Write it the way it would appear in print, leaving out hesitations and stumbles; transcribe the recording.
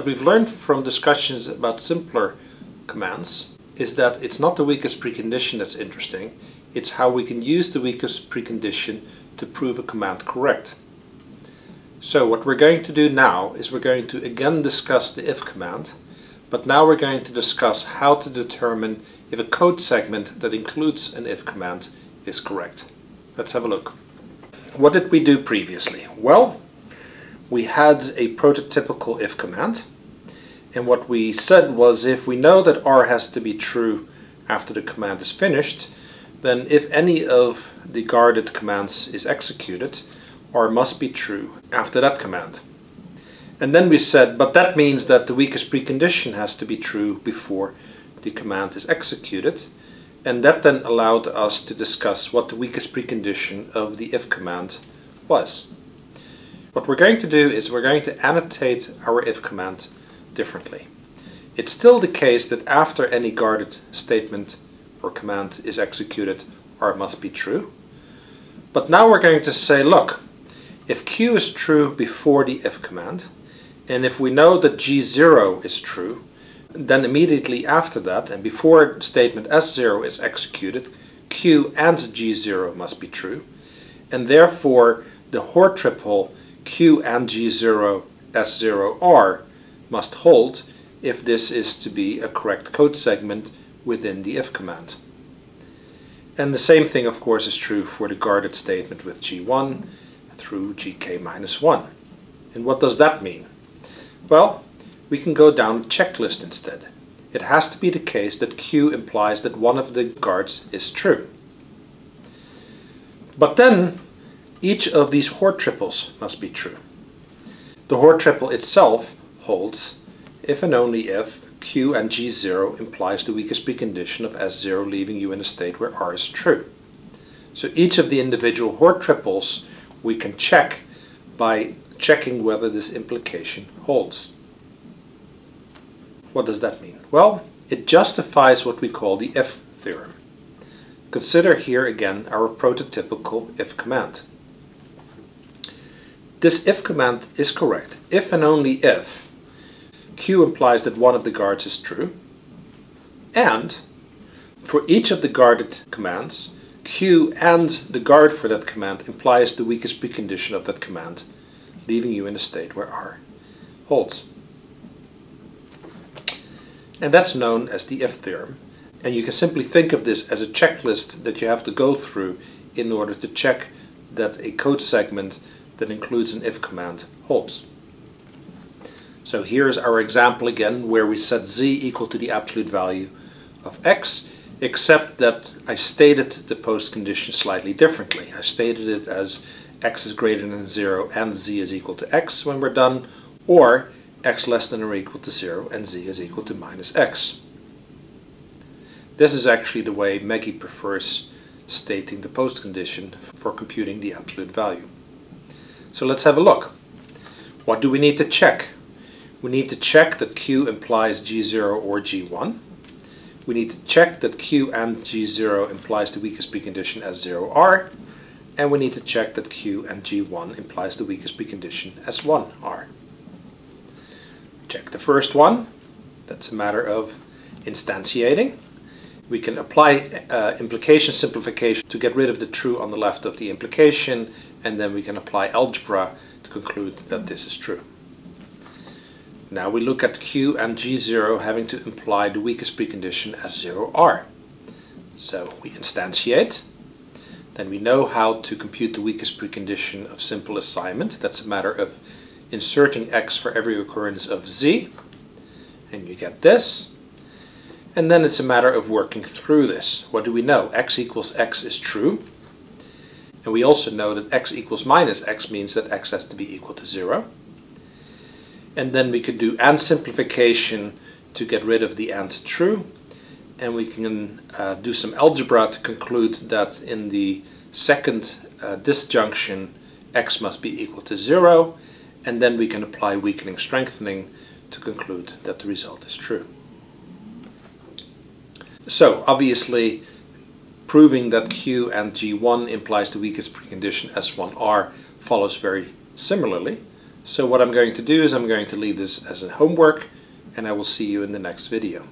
What we've learned from discussions about simpler commands is that it's not the weakest precondition that's interesting, it's how we can use the weakest precondition to prove a command correct. So what we're going to do now is we're going to again discuss the if command, but now we're going to discuss how to determine if a code segment that includes an if command is correct. Let's have a look. What did we do previously? Well, we had a prototypical if command, and what we said was if we know that R has to be true after the command is finished, then if any of the guarded commands is executed, R must be true after that command. And then we said, but that means that the weakest precondition has to be true before the command is executed, and that then allowed us to discuss what the weakest precondition of the if command was. What we're going to do is we're going to annotate our if command differently. It's still the case that after any guarded statement or command is executed, R must be true. But now we're going to say, look, if Q is true before the if command, and if we know that G0 is true, then immediately after that, and before statement S0 is executed, Q and G0 must be true, and therefore the Hoare triple Q and G0 S0 R must hold if this is to be a correct code segment within the if command. And the same thing of course is true for the guarded statement with G1 through GK-1. And what does that mean? Well, we can go down the checklist instead. It has to be the case that Q implies that one of the guards is true. But then each of these Hoare triples must be true. The Hoare triple itself holds if and only if Q and G0 implies the weakest precondition of S0 leaving you in a state where R is true. So each of the individual Hoare triples we can check by checking whether this implication holds. What does that mean? Well, it justifies what we call the if theorem. Consider here again our prototypical if command. This if command is correct if and only if Q implies that one of the guards is true, and for each of the guarded commands, Q and the guard for that command implies the weakest precondition of that command, leaving you in a state where R holds. And that's known as the if theorem, and you can simply think of this as a checklist that you have to go through in order to check that a code segment that includes an if command holds. So here's our example again where we set z equal to the absolute value of x, except that I stated the post condition slightly differently. I stated it as x is greater than 0 and z is equal to x when we're done, or x less than or equal to 0 and z is equal to minus x. This is actually the way Maggie prefers stating the post condition for computing the absolute value. So let's have a look. What do we need to check? We need to check that Q implies G0 or G1. We need to check that Q and G0 implies the weakest precondition S0R. And we need to check that Q and G1 implies the weakest precondition S1R. Check the first one. That's a matter of instantiating. We can apply implication simplification to get rid of the true on the left of the implication, and then we can apply algebra to conclude that this is true. Now we look at Q and G0 having to imply the weakest precondition S0R. So we instantiate. Then we know how to compute the weakest precondition of simple assignment. That's a matter of inserting x for every occurrence of z. And you get this. And then it's a matter of working through this. What do we know? X equals x is true. And we also know that x equals minus x means that x has to be equal to 0. And then we could do and simplification to get rid of the and true. And we can do some algebra to conclude that in the second disjunction x must be equal to 0. And then we can apply weakening strengthening to conclude that the result is true. So obviously proving that Q and G1 implies the weakest precondition S1R follows very similarly. So what I'm going to do is I'm going to leave this as a homework, and I will see you in the next video.